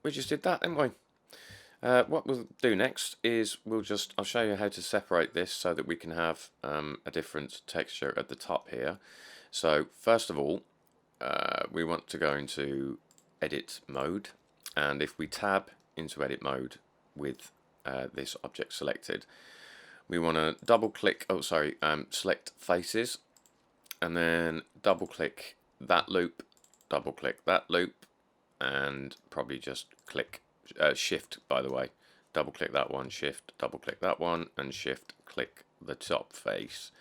we just did that, didn't we? What we'll do next is I'll show you how to separate this so that we can have a different texture at the top here. So first of all, we want to go into edit mode, and if we tab into edit mode with this object selected, we want to double click, select faces, and then double click that loop, double click that loop, and probably just click shift, by the way, double click that one, shift, double click that one, and shift click the top face,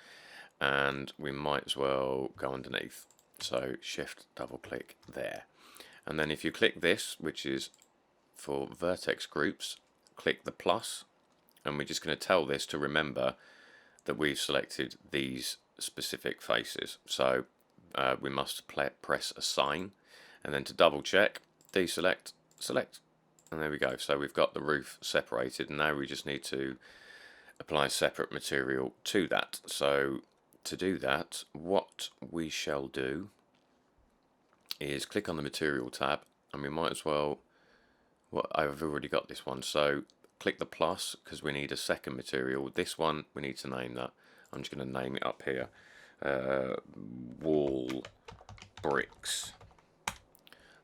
and we might as well go underneath, so shift double click there. And then if you click this, which is for vertex groups, click the plus, and we're just going to tell this to remember that we've selected these specific faces. So we must press assign, and then to double check, deselect, select, and there we go. So we've got the roof separated, and now we just need to apply separate material to that. So to do that, what we shall do is click on the material tab, and we might as well, I've already got this one, so click the plus because we need a second material. This one we need to name that. I'm just going to name it up here, wall bricks.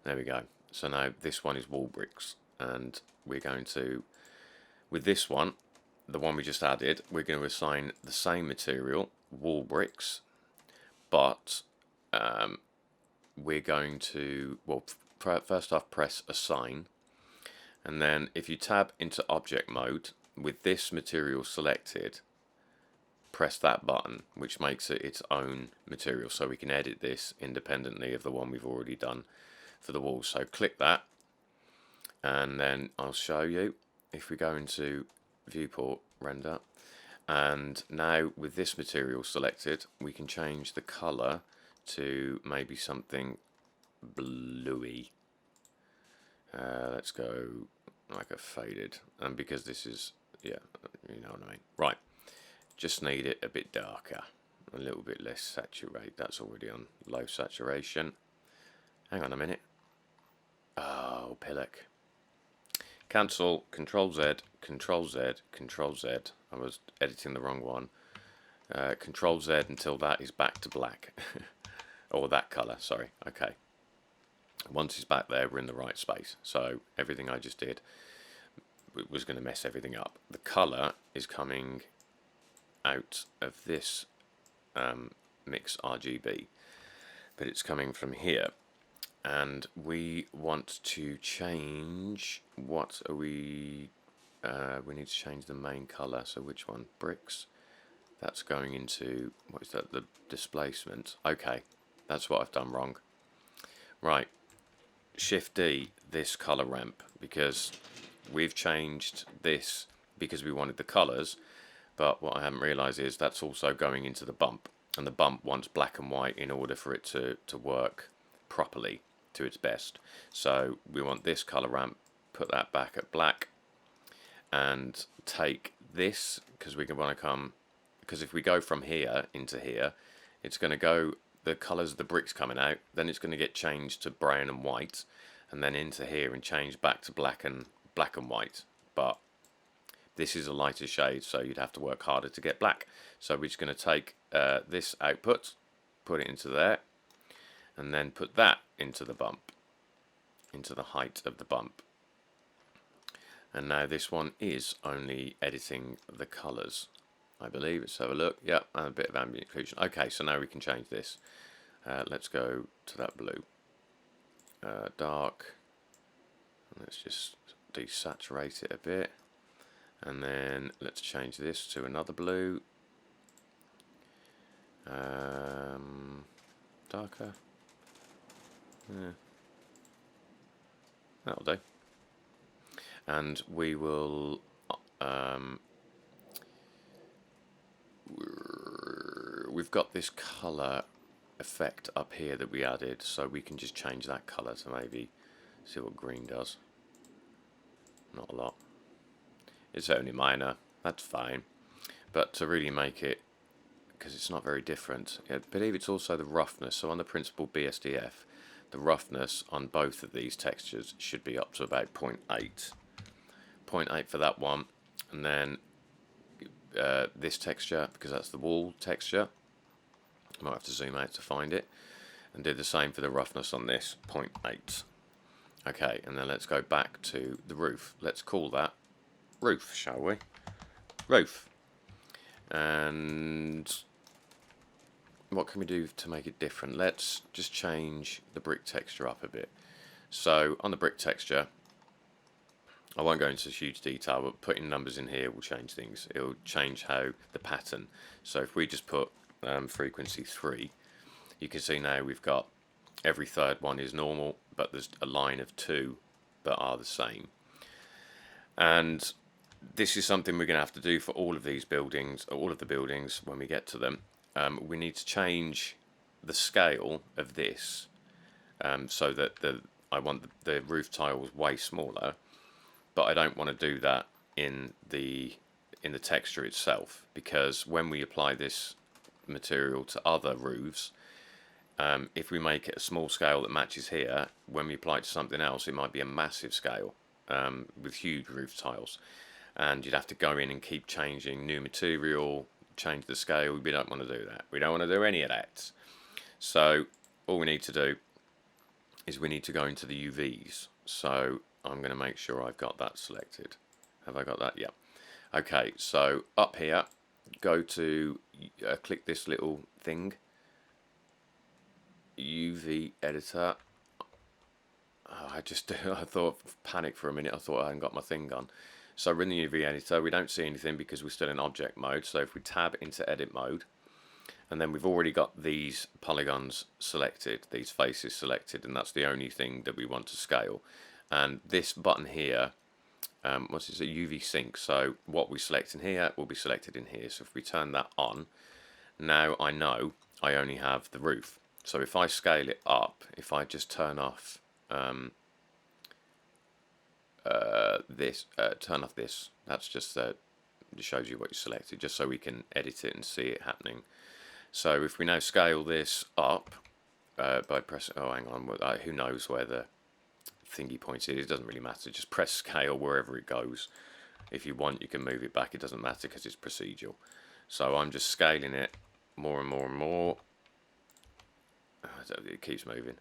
There we go. So now this one is wall bricks, and we're going to, with this one, the one we just added, we're going to assign the same material, wall bricks, but we're going to, well, first off press assign, and then if you tab into object mode with this material selected, press that button, which makes it its own material, so we can edit this independently of the one we've already done for the wall. So click that, and then I'll show you. If we go into viewport render, and now with this material selected, we can change the color to maybe something bluey. Let's go like a faded, and because this is, yeah, you know what I mean. Right, just need it a bit darker, a little bit less saturated. That's already on low saturation. Hang on a minute. Oh, pillock. Cancel, Control Z, Control Z, Control Z. I was editing the wrong one. Control Z until that is back to black. Or that colour, sorry. Okay. Once it's back there, we're in the right space. So everything I just did was going to mess everything up. The colour is coming out of this mix RGB, but it's coming from here. And we want to change, what are we need to change the main colour. So which one? Bricks. That's going into, what is that, the displacement. Okay, that's what I've done wrong. Right, Shift D, this colour ramp, because we've changed this because we wanted the colours, but what I haven't realised is that's also going into the bump, and the bump wants black and white in order for it to work properly to its best. So we want this colour ramp, put that back at black, and take this, because we want to come, because if we go from here into here, it's going to go, the colours of the bricks coming out, then it's going to get changed to brown and white, and then into here and change back to black and white. But this is a lighter shade, so you'd have to work harder to get black. So we're just going to take this output, put it into there, and then put that into the bump, into the height of the bump. And now this one is only editing the colours, I believe. Let's have a look. Yep, and a bit of ambient occlusion. Okay, so now we can change this. Let's go to that blue. Dark. Let's just desaturate it a bit. And then let's change this to another blue. Darker. Yeah. That'll do. And we will we've got this colour effect up here that we added, so we can just change that colour to maybe see what green does. Not a lot. It's only minor, that's fine. But to really make it, because it's not very different, I believe it's also the roughness. So on the principal BSDF, the roughness on both of these textures should be up to about 0.8. 0.8 for that one, and then this texture, because that's the wall texture, might have to zoom out to find it, and do the same for the roughness on this, 0.8. Okay, and then let's go back to the roof. Let's call that roof, shall we? Roof. And what can we do to make it different? Let's just change the brick texture up a bit. So on the brick texture, I won't go into huge detail, but putting numbers in here will change things. It will change how the pattern. So if we just put frequency 3, you can see now we've got every third one is normal, but there's a line of 2 that are the same. And this is something we're going to have to do for all of these buildings, all of the buildings when we get to them. We need to change the scale of this so that I want the roof tiles way smaller, but I don't want to do that in the texture itself, because when we apply this material to other roofs, if we make it a small scale that matches here, when we apply it to something else, it might be a massive scale with huge roof tiles, and you'd have to go in and keep changing new material, change the scale. We don't want to do that. We don't want to do any of that. So all we need to do is we need to go into the UVs. So I'm going to make sure I've got that selected. Have I got that? Yeah. Okay, so up here, go to click this little thing, UV editor. Oh, I thought, panic for a minute, I thought I hadn't got my thing on. So we're in the UV editor, we don't see anything because we're still in object mode. So if we tab into edit mode, and then we've already got these polygons selected, these faces selected, and that's the only thing that we want to scale. And this button here, what's it, UV sync, so what we select in here will be selected in here. So if we turn that on, now I know I only have the roof. So if I scale it up, if I just turn off turn off this, that's just it shows you what you selected, just so we can edit it and see it happening. So if we now scale this up by pressing, oh hang on, who knows where the thingy points is, it doesn't really matter, just press scale wherever it goes. If you want, you can move it back, it doesn't matter because it's procedural. So I'm just scaling it more and more and more. It keeps moving,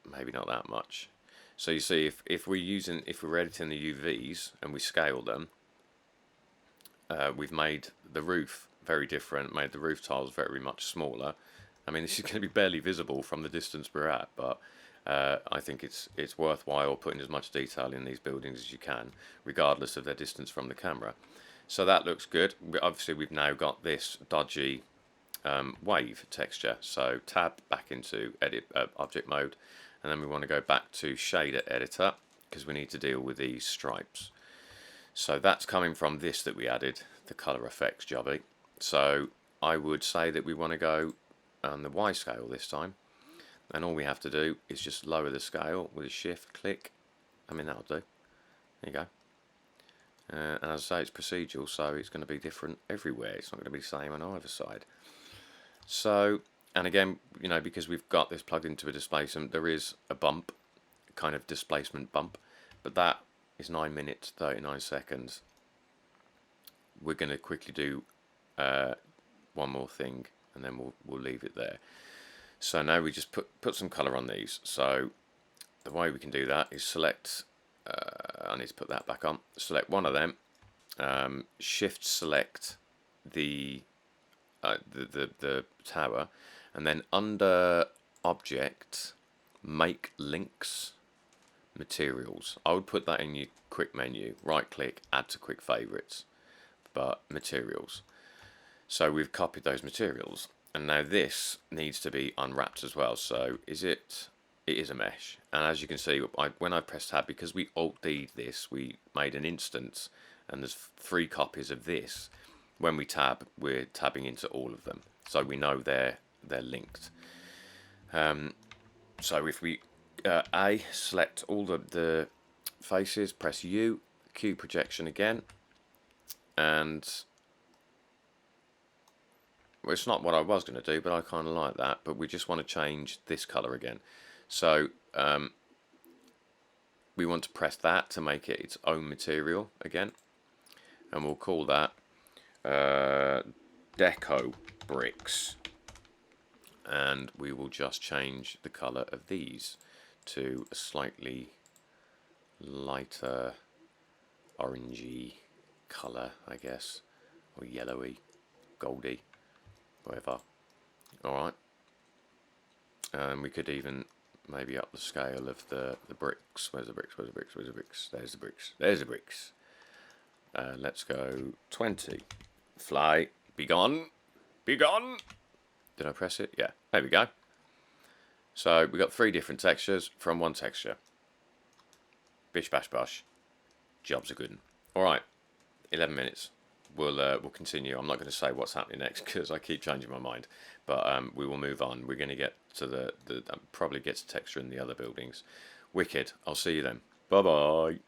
maybe not that much. So you see, if we're editing the UVs and we scale them, we've made the roof very different, made the roof tiles very much smaller. I mean, this is going to be barely visible from the distance we're at, but I think it's worthwhile putting as much detail in these buildings as you can, regardless of their distance from the camera. So that looks good. Obviously, we've now got this dodgy wave texture. So tab back into edit object mode, and then we want to go back to shader editor because we need to deal with these stripes. So that's coming from this that we added, the color effects jobby. So I would say that we want to go on the Y scale this time, and all we have to do is just lower the scale with a shift click. I mean, that'll do. There you go. And as I say, it's procedural, so it's going to be different everywhere. It's not going to be the same on either side. So, and again, you know, because we've got this plugged into a displacement, there is a bump, kind of displacement bump, but that is 9 minutes 39 seconds. We're going to quickly do one more thing, and then we'll leave it there. So now we just put some color on these. So the way we can do that is select. I need to put that back on. Select one of them. Shift select the tower, and then under object, make links, materials. I would put that in your quick menu. Right click, add to quick favorites, but materials. So we've copied those materials, and now this needs to be unwrapped as well. So it is a mesh, and as you can see, when I press tab, because we Alt-D'd this, we made an instance, and there's 3 copies of this. When we tab, we're tabbing into all of them, so we know they're linked. So if we select all the faces, press U, Q projection again, and well, it's not what I was going to do, but I kind of like that. But we just want to change this color again. So we want to press that to make it its own material again, and we'll call that deco bricks, and we will just change the color of these to a slightly lighter orangey color, I guess, or yellowy, goldy, whatever. Alright, and we could even maybe up the scale of the bricks. Where's the bricks? Where's the bricks? Where's the bricks? There's the bricks. There's the bricks. Let's go 20. Fly. Be gone. Be gone. Did I press it? Yeah. There we go. So we got 3 different textures from one texture. Bish bash bosh. Job's a good one. Alright. 11 minutes. We'll continue. I'm not going to say what's happening next because I keep changing my mind. But we will move on. We're going to get to the probably get to texture in the other buildings. Wicked. I'll see you then. Bye bye.